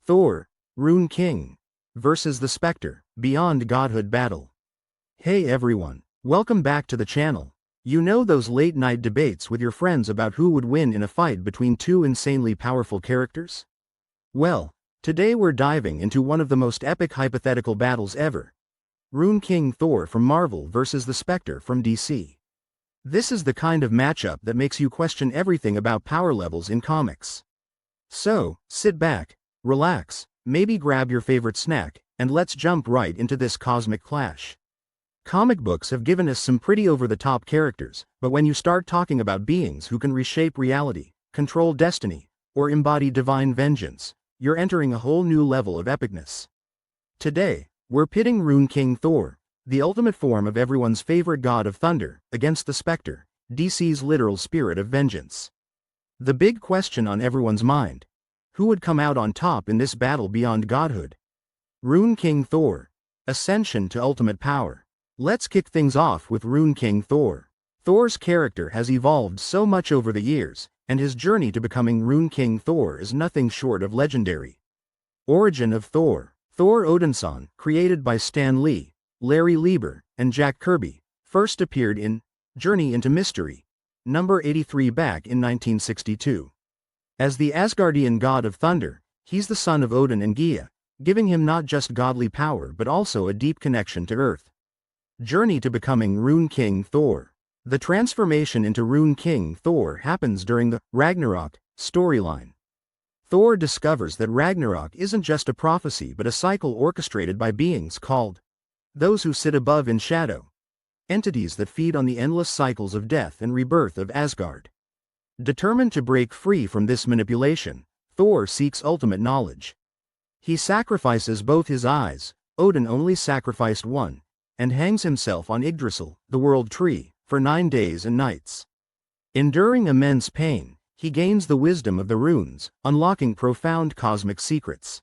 Thor, Rune King, versus the Spectre, Beyond Godhood Battle. Hey everyone, welcome back to the channel. You know those late-night debates with your friends about who would win in a fight between two insanely powerful characters? Well, today we're diving into one of the most epic hypothetical battles ever. Rune King Thor from Marvel versus the Spectre from DC. This is the kind of matchup that makes you question everything about power levels in comics. So, sit back, relax, maybe grab your favorite snack, and let's jump right into this cosmic clash. Comic books have given us some pretty over-the-top characters, but when you start talking about beings who can reshape reality, control destiny, or embody divine vengeance, you're entering a whole new level of epicness. Today, we're pitting Rune King Thor, the ultimate form of everyone's favorite god of thunder, against the Spectre, DC's literal spirit of vengeance. The big question on everyone's mind: who would come out on top in this battle beyond godhood? Rune King Thor, ascension to ultimate power. Let's kick things off with Rune King Thor. Thor's character has evolved so much over the years, and his journey to becoming Rune King Thor is nothing short of legendary. Origin of Thor. Thor Odinson, created by Stan Lee, Larry Lieber, and Jack Kirby, first appeared in Journey into Mystery, number 83 back in 1962. As the Asgardian god of thunder, he's the son of Odin and Gaia, giving him not just godly power but also a deep connection to Earth. Journey to becoming Rune King Thor. The transformation into Rune King Thor happens during the Ragnarok storyline. Thor discovers that Ragnarok isn't just a prophecy but a cycle orchestrated by beings called those who sit above in shadow, entities that feed on the endless cycles of death and rebirth of Asgard. Determined to break free from this manipulation, Thor seeks ultimate knowledge. He sacrifices both his eyes, Odin only sacrificed one, and hangs himself on Yggdrasil, the world tree, for 9 days and nights. Enduring immense pain, he gains the wisdom of the runes, unlocking profound cosmic secrets.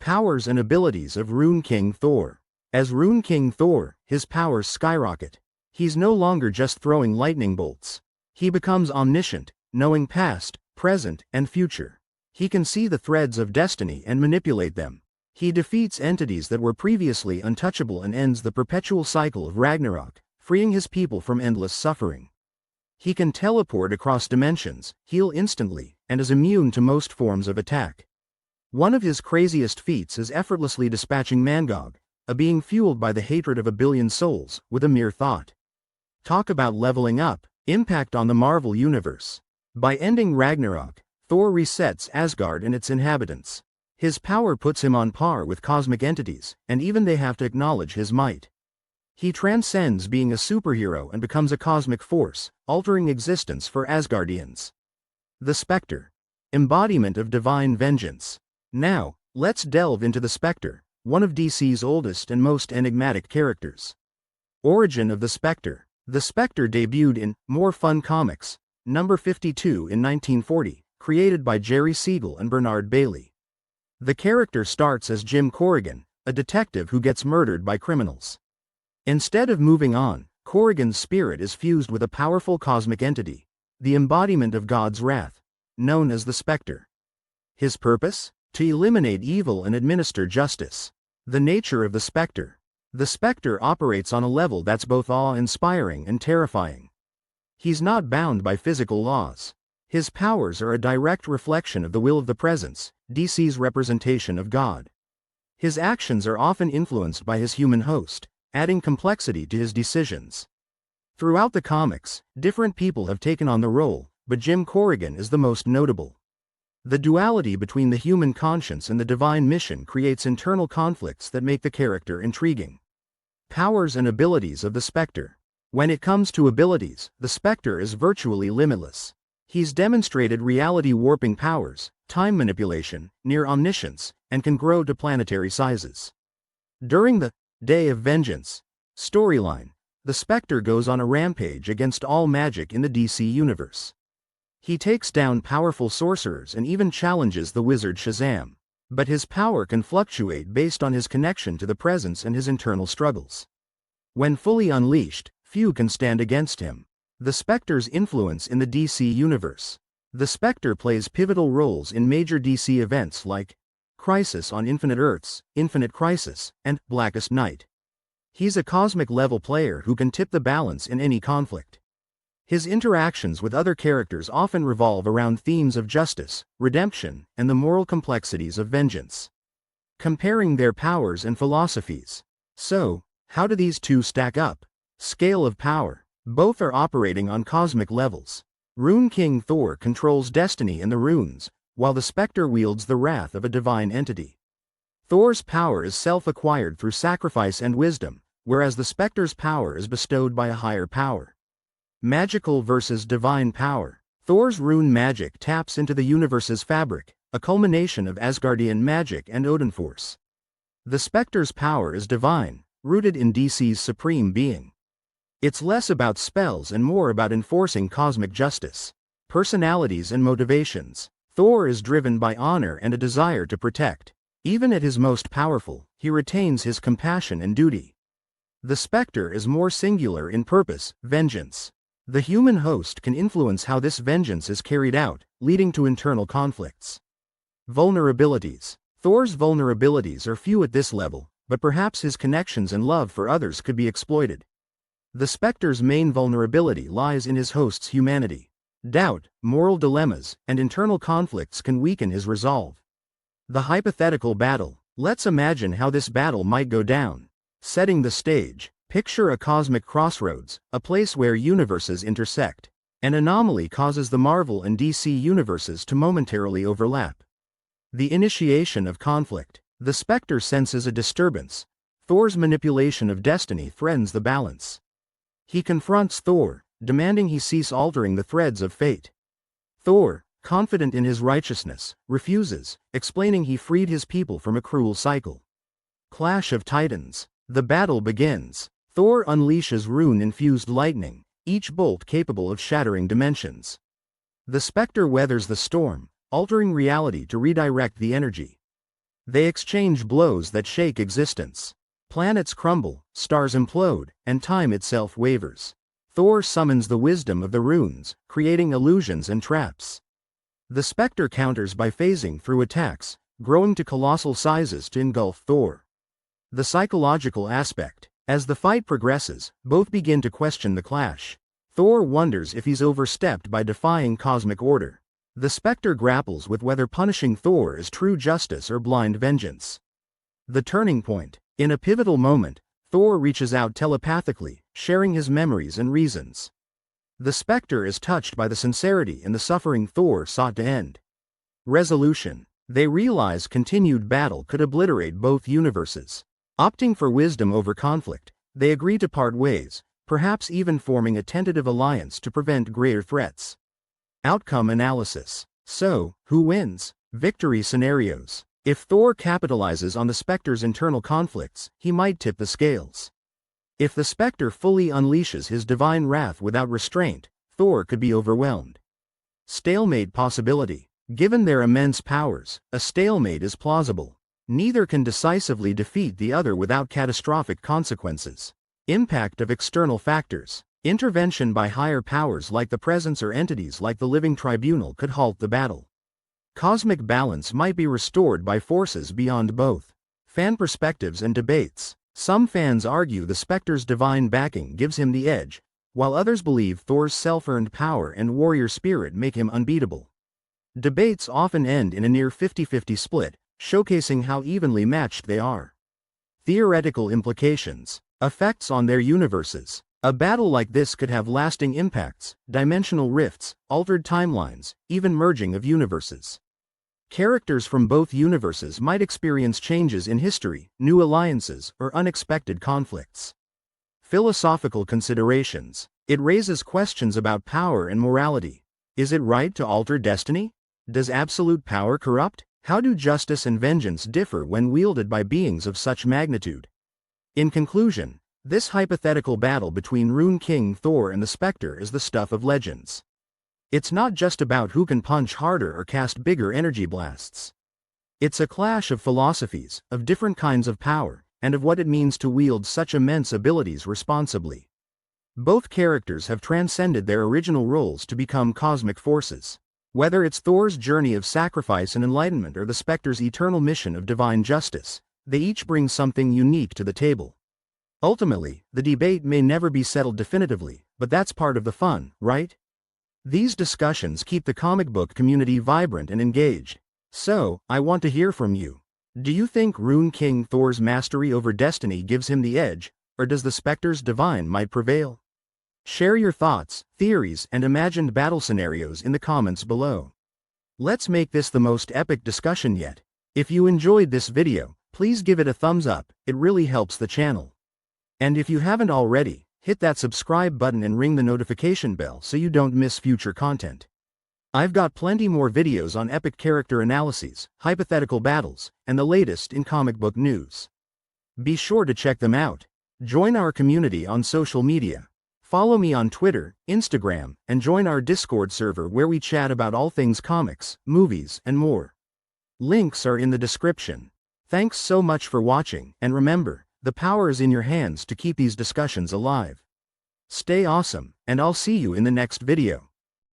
Powers and abilities of Rune King Thor. As Rune King Thor, his powers skyrocket. He's no longer just throwing lightning bolts. He becomes omniscient, knowing past, present, and future. He can see the threads of destiny and manipulate them. He defeats entities that were previously untouchable and ends the perpetual cycle of Ragnarok, freeing his people from endless suffering. He can teleport across dimensions, heal instantly, and is immune to most forms of attack. One of his craziest feats is effortlessly dispatching Mangog, a being fueled by the hatred of a billion souls, with a mere thought. Talk about leveling up. Impact on the Marvel Universe. By ending Ragnarok, Thor resets Asgard and its inhabitants. His power puts him on par with cosmic entities, and even they have to acknowledge his might. He transcends being a superhero and becomes a cosmic force, altering existence for Asgardians. The Spectre. Embodiment of divine vengeance. Now, let's delve into the Spectre, one of DC's oldest and most enigmatic characters. Origin of the Spectre. The Spectre debuted in More Fun Comics, number 52 in 1940, created by Jerry Siegel and Bernard Bailey. The character starts as Jim Corrigan, a detective who gets murdered by criminals. Instead of moving on, Corrigan's spirit is fused with a powerful cosmic entity, the embodiment of God's wrath, known as the Spectre. His purpose? To eliminate evil and administer justice. The nature of the Spectre. The Spectre operates on a level that's both awe-inspiring and terrifying. He's not bound by physical laws. His powers are a direct reflection of the will of the Presence, DC's representation of God. His actions are often influenced by his human host, adding complexity to his decisions. Throughout the comics, different people have taken on the role, but Jim Corrigan is the most notable. The duality between the human conscience and the divine mission creates internal conflicts that make the character intriguing. Powers and abilities of the Spectre. When it comes to abilities, the Spectre is virtually limitless. He's demonstrated reality-warping powers, time manipulation, near omniscience, and can grow to planetary sizes. During the Day of Vengeance storyline, the Spectre goes on a rampage against all magic in the DC universe. He takes down powerful sorcerers and even challenges the wizard Shazam. But his power can fluctuate based on his connection to the Presence and his internal struggles. When fully unleashed, few can stand against him. The Spectre's influence in the DC universe. The Spectre plays pivotal roles in major DC events like Crisis on Infinite Earths, Infinite Crisis, and Blackest Night. He's a cosmic-level player who can tip the balance in any conflict. His interactions with other characters often revolve around themes of justice, redemption, and the moral complexities of vengeance. Comparing their powers and philosophies. So, how do these two stack up? Scale of power. Both are operating on cosmic levels. Rune King Thor controls destiny and the runes, while the Spectre wields the wrath of a divine entity. Thor's power is self-acquired through sacrifice and wisdom, whereas the Spectre's power is bestowed by a higher power. Magical versus divine power. Thor's rune magic taps into the universe's fabric, a culmination of Asgardian magic and Odin force. The Spectre's power is divine, rooted in DC's supreme being. It's less about spells and more about enforcing cosmic justice. Personalities and motivations. Thor is driven by honor and a desire to protect. Even at his most powerful, he retains his compassion and duty. The Spectre is more singular in purpose, vengeance. The human host can influence how this vengeance is carried out, leading to internal conflicts. Vulnerabilities. Thor's vulnerabilities are few at this level, but perhaps his connections and love for others could be exploited. The Spectre's main vulnerability lies in his host's humanity. Doubt, moral dilemmas, and internal conflicts can weaken his resolve. The hypothetical battle. Let's imagine how this battle might go down. Setting the stage. Picture a cosmic crossroads, a place where universes intersect. An anomaly causes the Marvel and DC universes to momentarily overlap. The initiation of conflict. The Spectre senses a disturbance. Thor's manipulation of destiny threatens the balance. He confronts Thor, demanding he cease altering the threads of fate. Thor, confident in his righteousness, refuses, explaining he freed his people from a cruel cycle. Clash of Titans. The battle begins. Thor unleashes rune-infused lightning, each bolt capable of shattering dimensions. The Spectre weathers the storm, altering reality to redirect the energy. They exchange blows that shake existence. Planets crumble, stars implode, and time itself wavers. Thor summons the wisdom of the runes, creating illusions and traps. The Spectre counters by phasing through attacks, growing to colossal sizes to engulf Thor. The psychological aspect. As the fight progresses, both begin to question the clash. Thor wonders if he's overstepped by defying cosmic order. The Spectre grapples with whether punishing Thor is true justice or blind vengeance. The turning point. In a pivotal moment, Thor reaches out telepathically, sharing his memories and reasons. The Spectre is touched by the sincerity and the suffering Thor sought to end. Resolution. They realize continued battle could obliterate both universes. Opting for wisdom over conflict, they agree to part ways, perhaps even forming a tentative alliance to prevent greater threats. Outcome analysis. So, who wins? Victory scenarios. If Thor capitalizes on the Spectre's internal conflicts, he might tip the scales. If the Spectre fully unleashes his divine wrath without restraint, Thor could be overwhelmed. Stalemate possibility. Given their immense powers, a stalemate is plausible. Neither can decisively defeat the other without catastrophic consequences. Impact of external factors. Intervention by higher powers like the presence or entities like the Living Tribunal could halt the battle. Cosmic balance might be restored by forces beyond both. Fan perspectives and debates. Some fans argue the Spectre's divine backing gives him the edge, while others believe Thor's self-earned power and warrior spirit make him unbeatable. Debates often end in a near 50-50 split, showcasing how evenly matched they are. Theoretical implications. Effects on their universes. A battle like this could have lasting impacts, dimensional rifts, altered timelines, even merging of universes. Characters from both universes might experience changes in history, new alliances, or unexpected conflicts. Philosophical considerations. It raises questions about power and morality. Is it right to alter destiny? Does absolute power corrupt? How do justice and vengeance differ when wielded by beings of such magnitude? In conclusion, this hypothetical battle between Rune King Thor and the Spectre is the stuff of legends. It's not just about who can punch harder or cast bigger energy blasts. It's a clash of philosophies, of different kinds of power, and of what it means to wield such immense abilities responsibly. Both characters have transcended their original roles to become cosmic forces. Whether it's Thor's journey of sacrifice and enlightenment or the Spectre's eternal mission of divine justice, they each bring something unique to the table. Ultimately, the debate may never be settled definitively, but that's part of the fun, right? These discussions keep the comic book community vibrant and engaged. So, I want to hear from you. Do you think Rune King Thor's mastery over destiny gives him the edge, or does the Spectre's divine might prevail? Share your thoughts, theories, and imagined battle scenarios in the comments below. Let's make this the most epic discussion yet. If you enjoyed this video, please give it a thumbs up, it really helps the channel. And if you haven't already, hit that subscribe button and ring the notification bell so you don't miss future content. I've got plenty more videos on epic character analyses, hypothetical battles, and the latest in comic book news. Be sure to check them out. Join our community on social media. Follow me on Twitter, Instagram, and join our Discord server where we chat about all things comics, movies, and more. Links are in the description. Thanks so much for watching, and remember, the power is in your hands to keep these discussions alive. Stay awesome, and I'll see you in the next video.